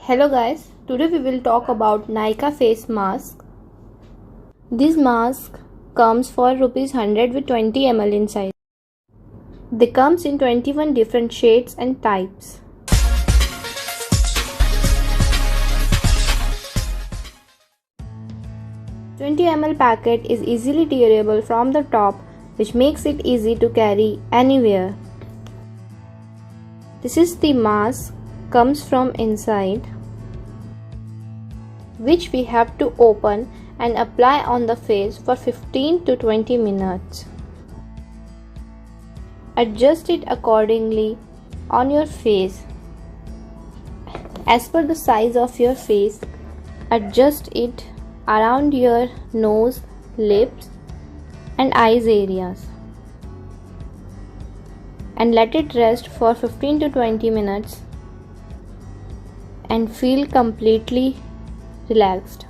Hello guys, today we will talk about Nykaa face mask. This mask comes for rupees 100 with 20 ml in size. They comes in 21 different shades and types. The 20 ml packet is easily tearable from the top, which makes it easy to carry anywhere. This is the mask, comes from inside, which we have to open and apply on the face for 15 to 20 minutes. Adjust it accordingly on your face. As per the size of your face, adjust it around your nose, lips and eyes areas, and let it rest for 15 to 20 minutes and feel completely relaxed.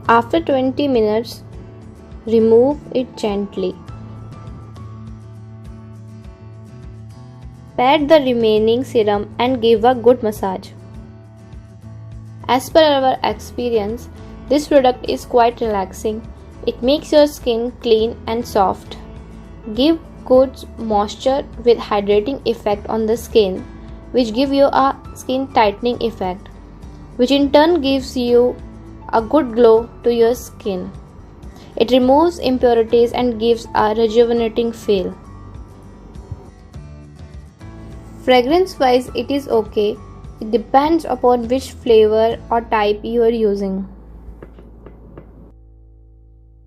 After 20 minutes, remove it gently. Pat the remaining serum and give a good massage. As per our experience, this product is quite relaxing. It makes your skin clean and soft. Give good moisture with hydrating effect on the skin, which give you a skin tightening effect, which in turn gives you a good glow to your skin. It removes impurities and gives a rejuvenating feel. Fragrance wise, it is okay. It depends upon which flavor or type you are using.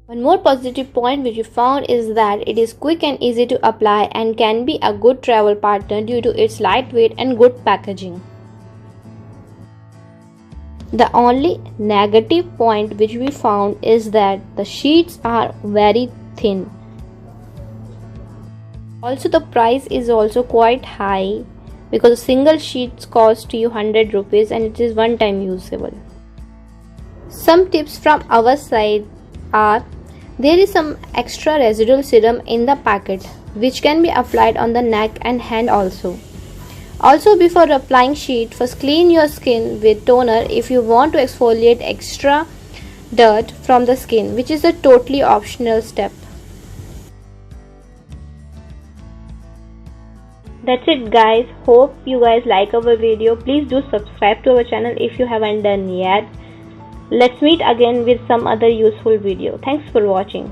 One more positive point which we found is that it is quick and easy to apply and can be a good travel partner due to its lightweight and good packaging. The only negative point which we found is that the sheets are very thin. Also, the price is also quite high because a single sheet costs you 100 rupees and it is one time usable. Some tips from our side are: there is some extra residual serum in the packet which can be applied on the neck and hand also. Also, before applying sheet, first clean your skin with toner if you want to exfoliate extra dirt from the skin, which is a totally optional step. That's it guys. Hope you guys like our video. Please do subscribe to our channel if you haven't done yet. Let's meet again with some other useful video. Thanks for watching.